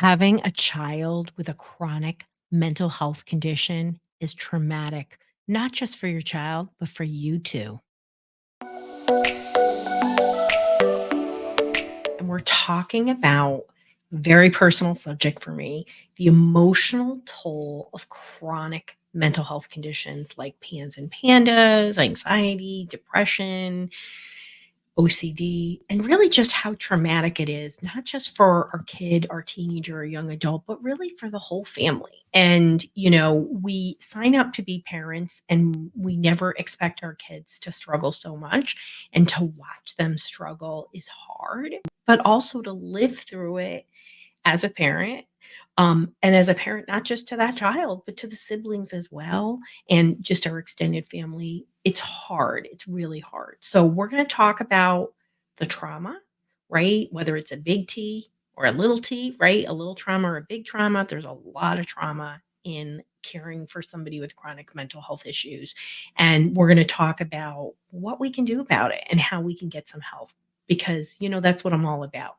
Having a child with a chronic mental health condition is traumatic, not just for your child, but for you too. And we're talking about a very personal subject for me, the emotional toll of chronic mental health conditions like PANS and PANDAS, anxiety, depression, OCD, and really just how traumatic it is, not just for our kid, our teenager, or young adult, but really for the whole family. And, we sign up to be parents and we never expect our kids to struggle so much. And to watch them struggle is hard, but also to live through it as a parent, and as a parent, not just to that child, but to the siblings as well, and just our extended family. It's hard. It's really hard. So we're going to talk about the trauma, right? Whether it's a big T or a little T, right? A little trauma or a big trauma. There's a lot of trauma in caring for somebody with chronic mental health issues. And we're going to talk about what we can do about it and how we can get some help because, that's what I'm all about.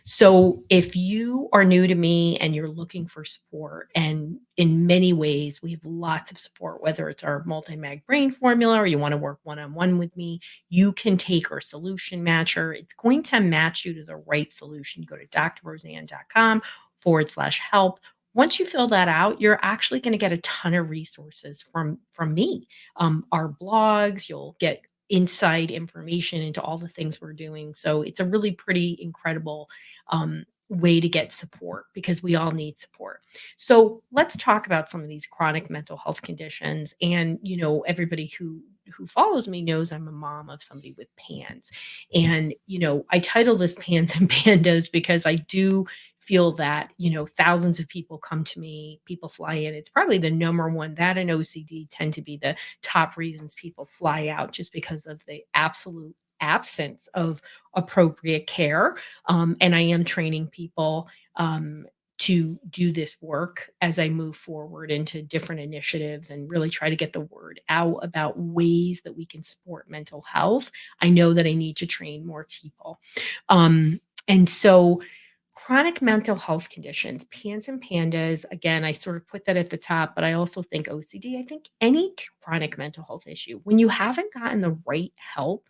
So, if you are new to me and you're looking for support, and in many ways, we have lots of support, whether it's our multi mag brain formula or you want to work one on one with me, you can take our solution matcher. It's going to match you to the right solution. Go to drroseann.com/help. Once you fill that out, you're actually going to get a ton of resources from me. Our blogs, you'll get inside information into all the things we're doing. So it's a really pretty incredible way to get support because we all need support. So let's talk about some of these chronic mental health conditions. And everybody who follows me knows I'm a mom of somebody with PANS. And I title this PANS and PANDAS because I do feel that thousands of people come to me, people fly in. It's probably the number one. That and OCD tend to be the top reasons people fly out, just because of the absolute absence of appropriate care. And I am training people to do this work as I move forward into different initiatives and really try to get the word out about ways that we can support mental health. I know that I need to train more people. And so, chronic mental health conditions, PANS and PANDAS, again, I sort of put that at the top, but I also think OCD. I think any chronic mental health issue, when you haven't gotten the right help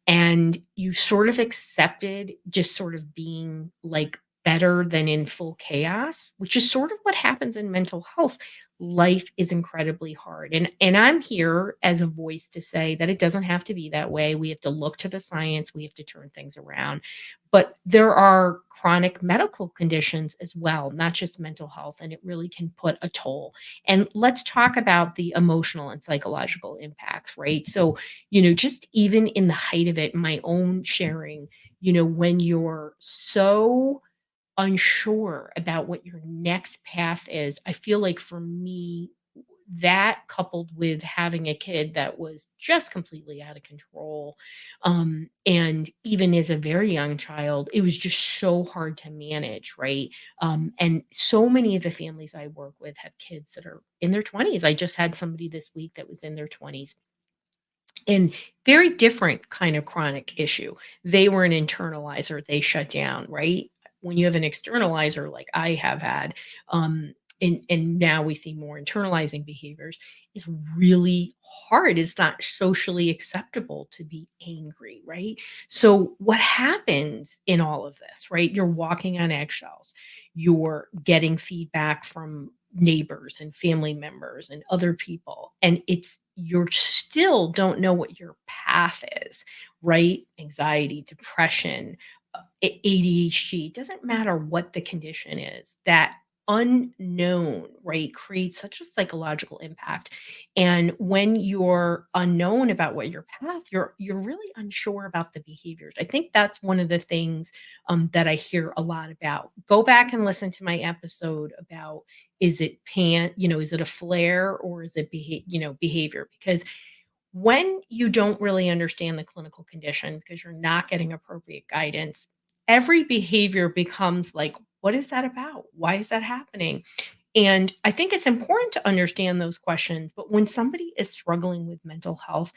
and you sort of accepted just sort of being like better than in full chaos, which is sort of what happens in mental health. Life is incredibly hard. And I'm here as a voice to say that it doesn't have to be that way. We have to look to the science, we have to turn things around. But there are chronic medical conditions as well, not just mental health, and it really can put a toll. And let's talk about the emotional and psychological impacts, right? So, just even in the height of it, my own sharing, when you're so unsure about what your next path is, I feel like for me, that coupled with having a kid that was just completely out of control, and even as a very young child, it was just so hard to manage, right? And so many of the families I work with have kids that are in their 20s. I just had somebody this week that was in their 20s, and very different kind of chronic issue. They were an internalizer, they shut down, right? When you have an externalizer like I have had, and now we see more internalizing behaviors, is really hard. It's not socially acceptable to be angry, right? So what happens in all of this, right? You're walking on eggshells. You're getting feedback from neighbors and family members and other people, and it's you're still don't know what your path is, right? Anxiety, depression, ADHD, doesn't matter what the condition is. That unknown, right, creates such a psychological impact. And when you're unknown about what your path, you're really unsure about the behaviors. I think that's one of the things that I hear a lot about. Go back and listen to my episode about, is it is it a flare or is it behavior? Because when you don't really understand the clinical condition because you're not getting appropriate guidance, every behavior becomes like, what is that about? Why is that happening? And I think it's important to understand those questions. But when somebody is struggling with mental health,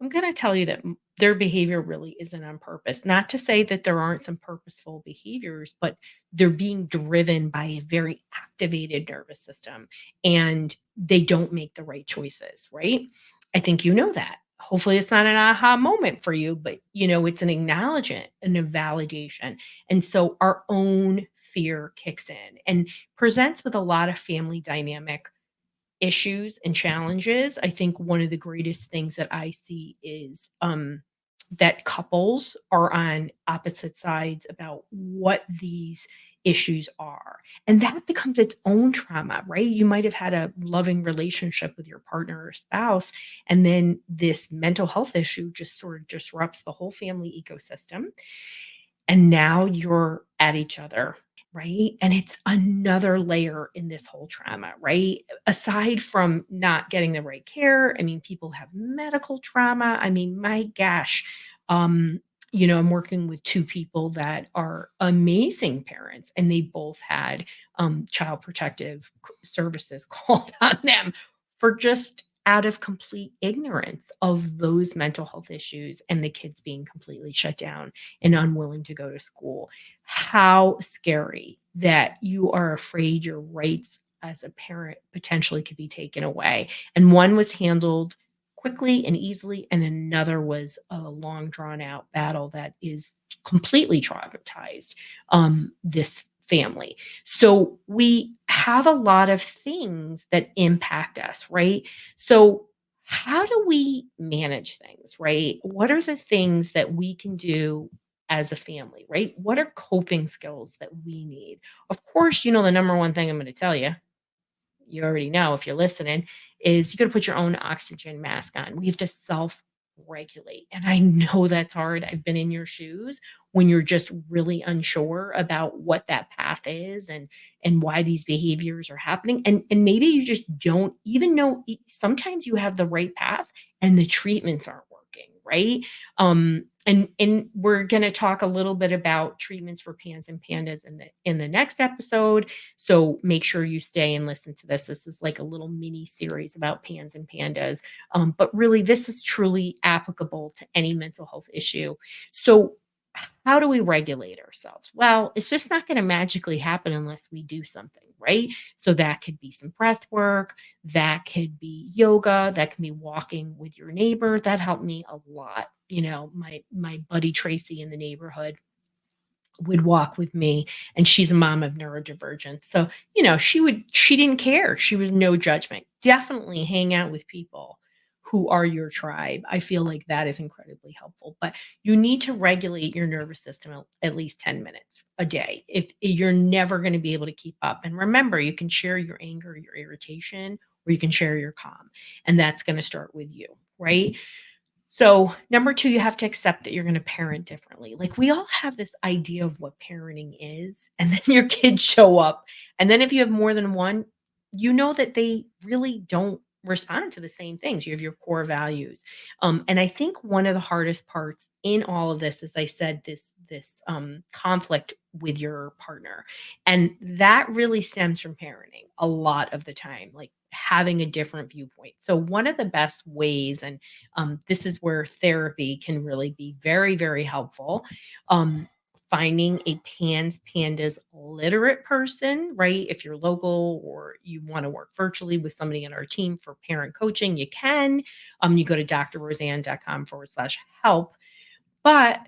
I'm going to tell you that their behavior really isn't on purpose. Not to say that there aren't some purposeful behaviors, but they're being driven by a very activated nervous system and they don't make the right choices, right? I think you know that. Hopefully, it's not an aha moment for you, but it's an acknowledgement and a validation. And so our own fear kicks in and presents with a lot of family dynamic issues and challenges. I think one of the greatest things that I see is that couples are on opposite sides about what these issues are. And that becomes its own trauma, right? You might have had a loving relationship with your partner or spouse, and then this mental health issue just sort of disrupts the whole family ecosystem. And now you're at each other, right? And it's another layer in this whole trauma, right? Aside from not getting the right care, I mean, people have medical trauma. I mean, my gosh. Um, I'm working with two people that are amazing parents, and they both had child protective services called on them for just out of complete ignorance of those mental health issues and the kids being completely shut down and unwilling to go to school. How scary that you are afraid your rights as a parent potentially could be taken away. And one was handled quickly and easily, and another was a long drawn out battle that is completely traumatized this family. So we have a lot of things that impact us, right? So how do we manage things, right? What are the things that we can do as a family, right? What are coping skills that we need? Of course, the number one thing I'm going to tell you already know if you're listening, is you got to put your own oxygen mask on. We have to self regulate. And I know that's hard. I've been in your shoes when you're just really unsure about what that path is and why these behaviors are happening. And maybe you just don't even know sometimes you have the right path and the treatments aren't working, right? And we're going to talk a little bit about treatments for PANS and PANDAS in the next episode, so make sure you stay and listen to this. This is like a little mini series about PANS and PANDAS. But really, this is truly applicable to any mental health issue. So, how do we regulate ourselves? Well, it's just not going to magically happen unless we do something, right? So, that could be some breath work, that could be yoga, that can be walking with your neighbor. That helped me a lot. My buddy Tracy in the neighborhood would walk with me, and she's a mom of neurodivergence. So, she didn't care. She was no judgment. Definitely hang out with people who are your tribe. I feel like that is incredibly helpful. But you need to regulate your nervous system at least 10 minutes a day. If you're never going to be able to keep up. And remember, you can share your anger, your irritation, or you can share your calm. And that's going to start with you, right? So, number 2, you have to accept that you're gonna parent differently. Like, we all have this idea of what parenting is, and then your kids show up, and then if you have more than one, you know that they really don't respond to the same things. You have your core values. And I think one of the hardest parts in all of this, as I said, this conflict with your partner, and that really stems from parenting a lot of the time, like, having a different viewpoint. So, one of the best ways, and this is where therapy can really be very, very helpful. Finding a PANDAS literate person, right? If you're local or you want to work virtually with somebody on our team for parent coaching, you can. You go to drroseann.com/help. But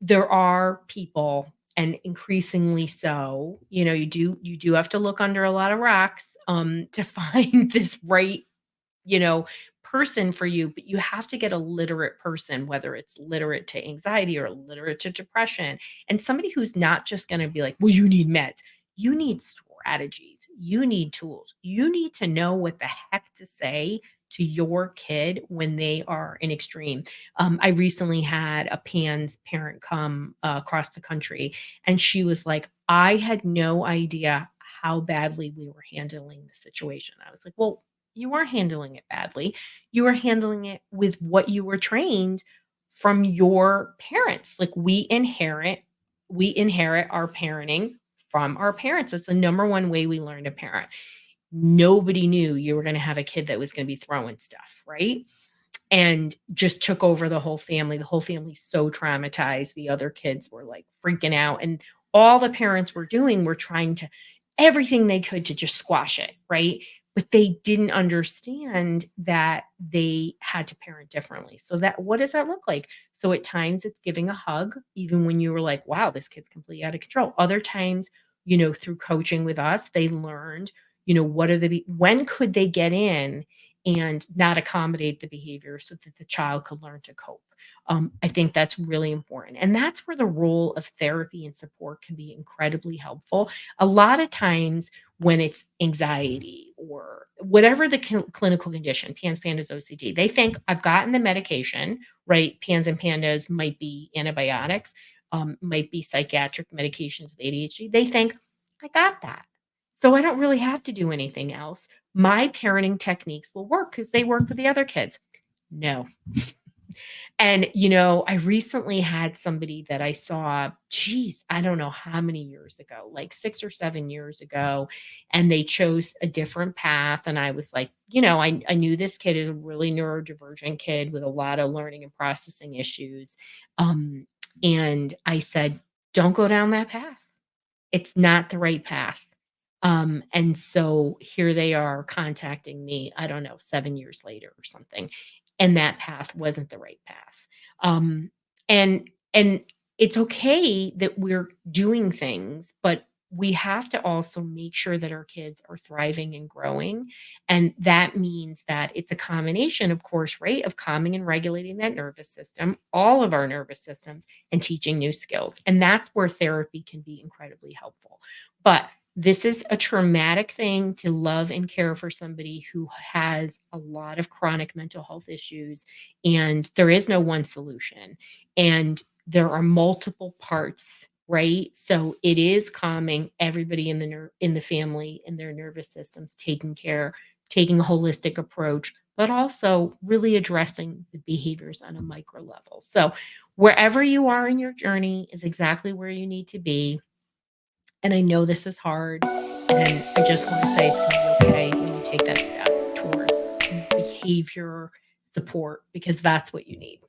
there are people, and increasingly so, you do have to look under a lot of rocks to find this right you know, person for you, but you have to get a literate person, whether it's literate to anxiety or literate to depression, and somebody who's not just going to be like, well, you need meds. You need strategies. You need tools. You need to know what the heck to say to your kid when they are in extreme. I recently had a PANS parent come across the country, and she was like, I had no idea how badly we were handling the situation. I was like, well, you weren't handling it badly. You were handling it with what you were trained from your parents. Like, we inherit our parenting from our parents. That's the number one way we learn to parent. Nobody knew you were going to have a kid that was going to be throwing stuff, right? and just took over the whole family. The whole family's so traumatized. The other kids were like freaking out. And all the parents were doing were trying to everything they could to just squash it, right? But they didn't understand that they had to parent differently. So that what does that look like? So at times it's giving a hug, even when you were like, wow, this kid's completely out of control. Other times, through coaching with us, they learned, what are when could they get in and not accommodate the behavior so that the child could learn to cope. I think that's really important. And that's where the role of therapy and support can be incredibly helpful. A lot of times when it's anxiety or whatever the clinical condition, PANS, PANDAS, OCD, they think I've gotten the medication, right? PANS and PANDAS might be antibiotics, might be psychiatric medications with ADHD. They think I got that. So I don't really have to do anything else. My parenting techniques will work because they work with the other kids. No. And, I recently had somebody that I saw, geez, I don't know how many years ago, like 6 or 7 years ago, and they chose a different path. And I was like, I knew this kid is a really neurodivergent kid with a lot of learning and processing issues. Um, and I said, don't go down that path. It's not the right path. And so here they are contacting me, I don't know, 7 years later or something, and that path wasn't the right path. Um, and it's okay that we're doing things, but we have to also make sure that our kids are thriving and growing, and that means that it's a combination, of course, right, of calming and regulating that nervous system, all of our nervous systems, and teaching new skills, and that's where therapy can be incredibly helpful. But this is a traumatic thing to love and care for somebody who has a lot of chronic mental health issues, and there is no one solution. And there are multiple parts, right? So it is calming everybody in the family and their nervous systems, taking care, taking a holistic approach, but also really addressing the behaviors on a micro level. So wherever you are in your journey is exactly where you need to be, and I know this is hard, and I just wanna say it's gonna be okay when you take that step towards behavior support because that's what you need.